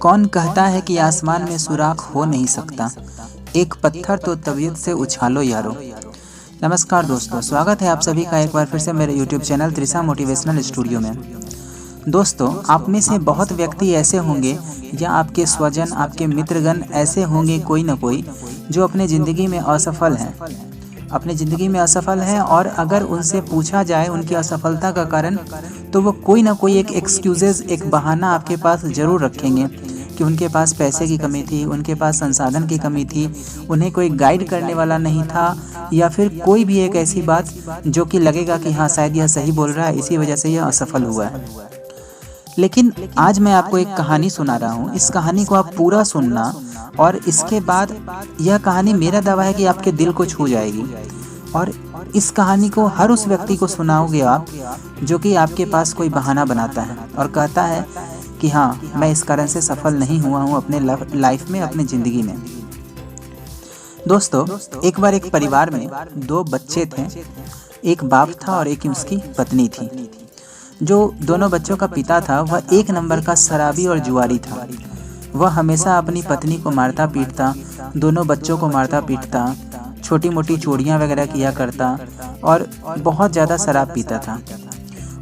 कौन कहता है कि आसमान में सुराख हो नहीं सकता, एक पत्थर तो तबीयत से उछालो यारो। नमस्कार दोस्तों, स्वागत है आप सभी का एक बार फिर से मेरे YouTube channel Trisha motivational studio में। दोस्तों, आप में से बहुत व्यक्ति ऐसे होंगे या आपके स्वजन, आपके मित्रगण ऐसे होंगे कोई ना कोई जो अपने ज़िंदगी में असफल हैं, और अगर उनसे पूछा जाए उनकी असफलता का कारण तो वो कोई ना कोई एक एक्सक्यूज़ेज़, एक बहाना आपके पास ज़रूर रखेंगे कि उनके पास पैसे की कमी थी, उनके पास संसाधन की कमी थी, उन्हें कोई गाइड करने वाला नहीं था, या फिर कोई भी एक ऐसी बात जो कि लगेगा कि हाँ शायद यह सही बोल रहा है, इसी वजह से यह असफल हुआ है। लेकिन आज मैं आपको एक कहानी सुना रहा हूँ। इस कहानी को आप पूरा सुनना, और इसके बाद यह कहानी मेरा दावा है कि आपके दिल को छू जाएगी। और इस कहानी को हर उस व्यक्ति को सुनाओगे आप जो कि आपके पास कोई बहाना बनाता है और कहता है कि हाँ मैं इस कारण से सफल नहीं हुआ हूँ अपने लाइफ में, अपनी ज़िंदगी में। दोस्तों, एक बार एक परिवार में दो बच्चे थे। एक बाप था और एक उसकी पत्नी थी। जो दोनों बच्चों का पिता था वह एक नंबर का शराबी और जुआरी था। वह हमेशा अपनी पत्नी को मारता पीटता, दोनों बच्चों को मारता पीटता, छोटी मोटी चोरियां वगैरह किया करता और बहुत ज़्यादा शराब पीता था।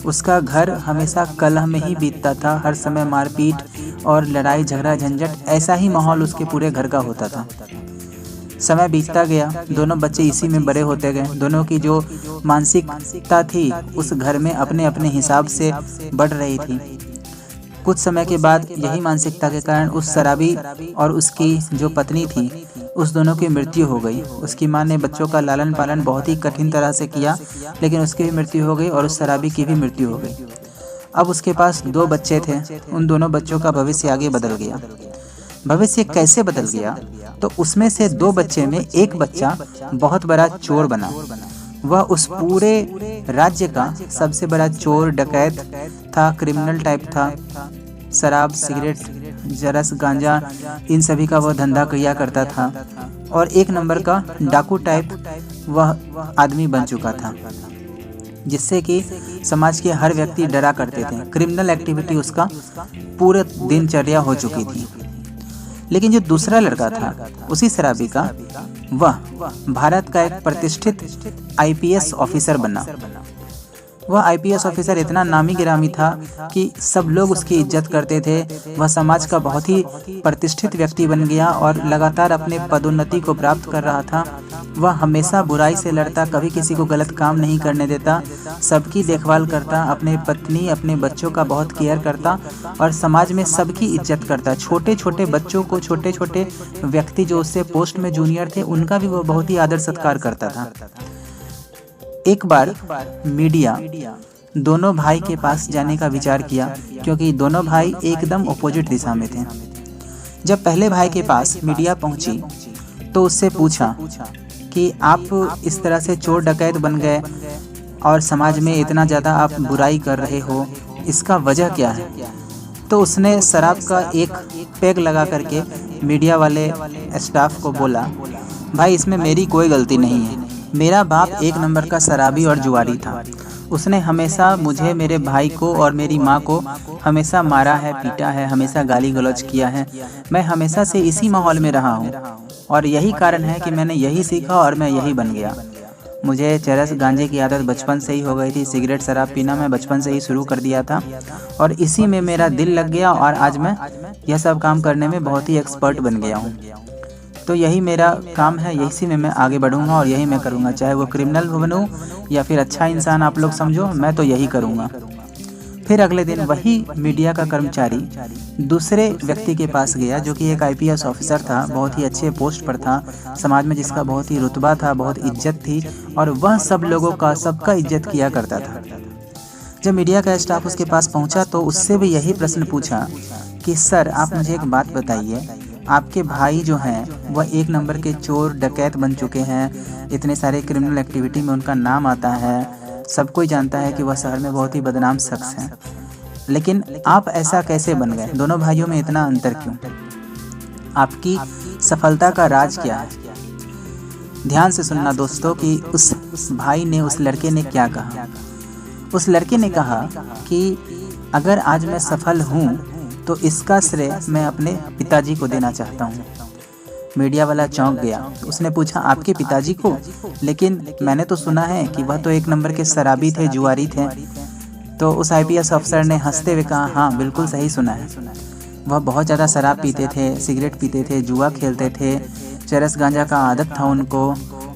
उसका घर हमेशा कलह में ही बीतता था। हर समय मारपीट और लड़ाई झगड़ा झंझट, ऐसा ही माहौल उसके पूरे घर का होता था। समय बीतता गया, दोनों बच्चे इसी में बड़े होते गए। दोनों की जो मानसिकता थी उस घर में अपने अपने हिसाब से बढ़ रही थी। कुछ समय के बाद यही मानसिकता के कारण उस शराबी और उसकी जो पत्नी थी उस दोनों की मृत्यु हो गई। उसकी मां ने बच्चों का लालन पालन बहुत ही कठिन तरह से किया, लेकिन उसकी भी मृत्यु हो गई और उस शराबी की भी मृत्यु हो गई। अब उसके पास दो बच्चे थे। उन दोनों बच्चों का भविष्य आगे बदल गया। भविष्य कैसे बदल गया? तो उसमें से दो बच्चे में एक बच्चा बहुत बड़ा चोर बना। वह उस पूरे राज्य का सबसे बड़ा चोर, डकैत था, क्रिमिनल टाइप था। शराब, सिगरेट, जरस, गांजा, इन सभी का वह धंधा किया करता था और एक नंबर का डाकू टाइप वह आदमी बन चुका था, जिससे कि समाज के हर व्यक्ति डरा करते थे। क्रिमिनल एक्टिविटी उसका पूरे दिनचर्या हो चुकी थी। लेकिन जो दूसरा लड़का था उसी शराबी का, वह भारत का एक प्रतिष्ठित आईपीएस ऑफिसर बना। वह आईपीएस ऑफिसर इतना नामी गिरामी था कि सब लोग उसकी इज्जत करते थे। वह समाज का बहुत ही प्रतिष्ठित व्यक्ति बन गया और लगातार अपने पदोन्नति को प्राप्त कर रहा था। वह हमेशा बुराई से लड़ता, कभी किसी को गलत काम नहीं करने देता, सबकी देखभाल करता, अपने पत्नी, अपने बच्चों का बहुत केयर करता और समाज में सबकी इज्जत करता। छोटे छोटे बच्चों को, छोटे छोटे व्यक्ति जो उससे पोस्ट में जूनियर थे, उनका भी वह बहुत ही आदर सत्कार करता था। एक बार मीडिया दोनों भाई के पास जाने का विचार किया, क्योंकि दोनों भाई एकदम अपोजिट दिशा में थे। जब पहले भाई के पास मीडिया पहुंची तो उससे पूछा कि आप इस तरह से चोर डकैत बन गए और समाज में इतना ज़्यादा आप बुराई कर रहे हो, इसका वजह क्या है? तो उसने शराब का एक पेग लगा करके मीडिया वाले स्टाफ को बोला, भाई इसमें मेरी कोई गलती नहीं है। मेरा बाप एक नंबर का शराबी और जुआरी था। उसने हमेशा मुझे, मेरे भाई को और मेरी माँ को हमेशा मारा है, पीटा है, हमेशा गाली गलौज किया है। मैं हमेशा से इसी माहौल में रहा हूँ और यही कारण है कि मैंने यही सीखा और मैं यही बन गया। मुझे चरस, गांजे की आदत बचपन से ही हो गई थी। सिगरेट, शराब पीना मैं बचपन से ही शुरू कर दिया था और इसी में मेरा दिल लग गया और आज मैं यह सब काम करने में बहुत ही एक्सपर्ट बन गया हूँ। तो यही मेरा काम है, इसी में मैं आगे बढ़ूंगा और यही मैं करूंगा, चाहे वो क्रिमिनल बनूं या फिर अच्छा इंसान आप लोग समझो, मैं तो यही करूंगा। फिर अगले दिन वही मीडिया का कर्मचारी दूसरे व्यक्ति के पास गया जो कि एक आईपीएस ऑफिसर था, बहुत ही अच्छे पोस्ट पर था, समाज में जिसका बहुत ही रुतबा था, बहुत इज्जत थी और वह सब लोगों का, सबका इज्जत किया करता था। जब मीडिया का स्टाफ उसके पास पहुंचा तो उससे भी यही प्रश्न पूछा कि सर आप मुझे एक बात बताइए, आपके भाई जो हैं वह एक नंबर के चोर डकैत बन चुके हैं, इतने सारे क्रिमिनल एक्टिविटी में उनका नाम आता है, सब कोई जानता है कि वह शहर में बहुत ही बदनाम शख्स हैं, लेकिन आप ऐसा कैसे बन गए? दोनों भाइयों में इतना अंतर क्यों? आपकी सफलता का राज क्या है? ध्यान से सुनना दोस्तों कि उस भाई ने, उस लड़के ने क्या कहा। उस लड़के ने कहा कि अगर आज मैं सफल हूँ तो इसका श्रेय मैं अपने पिताजी को देना चाहता हूँ। मीडिया वाला चौंक गया। उसने पूछा, आपके पिताजी को? लेकिन मैंने तो सुना है कि वह तो एक नंबर के शराबी थे, जुआरी थे। तो उस IPS अफसर ने हंसते हुए कहा, हाँ बिल्कुल सही सुना है। वह बहुत ज़्यादा शराब पीते थे, सिगरेट पीते थे, जुआ खेलते थे, चरस गांजा का आदत था उनको।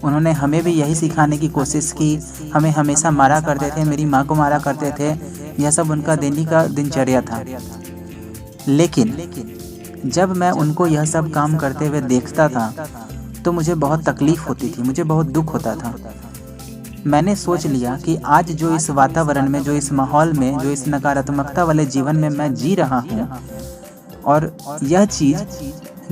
उन्होंने हमें भी यही सिखाने की कोशिश की, हमें हमेशा मारा करते थे, मेरी माँ को मारा करते थे। यह सब उनका दिनचर्या था। लेकिन जब मैं उनको यह सब काम करते हुए देखता था तो मुझे बहुत तकलीफ़ होती थी, मुझे बहुत दुख होता था। मैंने सोच लिया कि आज जो इस वातावरण में, जो इस माहौल में, जो इस नकारात्मकता वाले जीवन में मैं जी रहा हूँ, और यह चीज़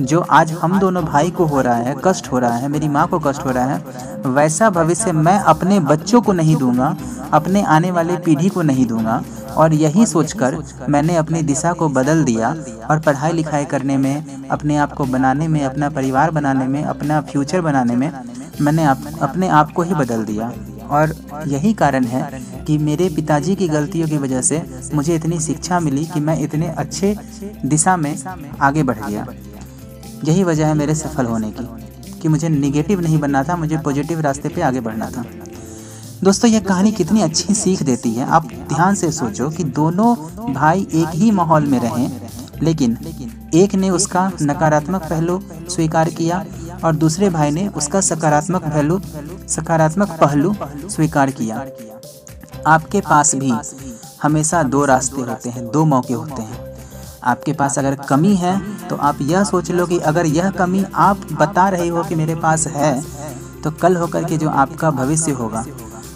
जो आज हम दोनों भाई को हो रहा है, कष्ट हो रहा है, मेरी माँ को कष्ट हो रहा है, वैसा भविष्य मैं अपने बच्चों को नहीं दूंगा, अपने आने वाले पीढ़ी को नहीं दूंगा। और यही सोचकर मैंने अपनी दिशा को बदल दिया और पढ़ाई लिखाई करने में, अपने आप को बनाने में, अपना परिवार बनाने में, अपना फ्यूचर बनाने में मैंने अपने आप को ही बदल दिया। और यही कारण है कि मेरे पिताजी की गलतियों की वजह से मुझे इतनी शिक्षा मिली कि मैं इतने अच्छे दिशा में आगे बढ़ गया। यही वजह है मेरे सफल होने की कि मुझे नेगेटिव नहीं बनना था, मुझे पॉजिटिव रास्ते पे आगे बढ़ना था। दोस्तों, यह कहानी कितनी अच्छी सीख देती है। आप ध्यान से सोचो कि दोनों भाई एक ही माहौल में रहें, लेकिन एक ने उसका नकारात्मक पहलू स्वीकार किया और दूसरे भाई ने उसका सकारात्मक पहलू स्वीकार किया। आपके पास भी हमेशा दो रास्ते होते हैं, दो मौके होते हैं। आपके पास अगर कमी है तो आप यह सोच लो कि अगर यह कमी आप बता रहे हो कि मेरे पास है, तो कल होकर के जो आपका भविष्य होगा,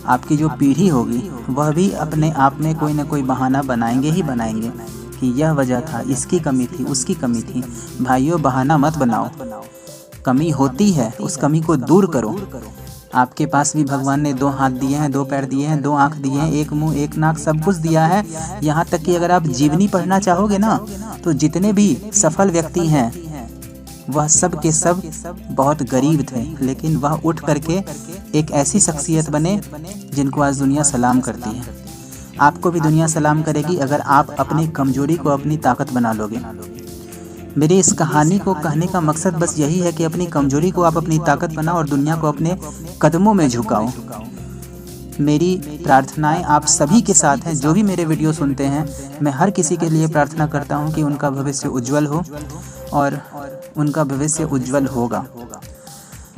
आपकी जो पीढ़ी होगी, वह भी अपने आप में कोई ना कोई बहाना बनाएंगे ही बनाएंगे कि यह वजह था, इसकी कमी थी, उसकी कमी थी। भाइयों, बहाना मत बनाओ। कमी होती है, उस कमी को दूर करो। आपके पास भी भगवान ने 2 हाथ दिए हैं, 2 पैर दिए हैं, 2 आँख दिए हैं, 1 मुंह, 1 नाक, सब कुछ दिया है। यहाँ तक कि अगर आप जीवनी पढ़ना चाहोगे ना, तो जितने भी सफल व्यक्ति हैं वह सब के सब बहुत गरीब थे, लेकिन वह उठ करके एक ऐसी शख्सियत बने जिनको आज दुनिया सलाम करती है। आपको भी दुनिया सलाम करेगी अगर आप अपनी कमजोरी को अपनी ताकत बना लोगे। मेरी इस कहानी को कहने का मकसद बस यही है कि अपनी कमजोरी को आप अपनी ताकत बनाओ और दुनिया को अपने कदमों में झुकाओ। मेरी प्रार्थनाएं आप सभी के साथ हैं, जो भी मेरे वीडियो सुनते हैं। मैं हर किसी के लिए प्रार्थना करता हूं कि उनका भविष्य उज्जवल हो, और उनका भविष्य उज्जवल होगा।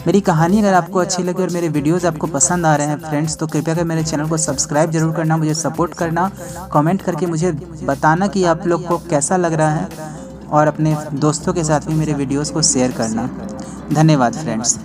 मेरी कहानी अगर आपको अच्छी लगी और मेरे वीडियोस आपको पसंद आ रहे हैं फ्रेंड्स, तो कृपया कर मेरे चैनल को सब्सक्राइब जरूर करना, मुझे सपोर्ट करना, कमेंट करके मुझे बताना कि आप लोग को कैसा लग रहा है, और अपने दोस्तों के साथ भी मेरे वीडियोस को शेयर करना। धन्यवाद फ्रेंड्स।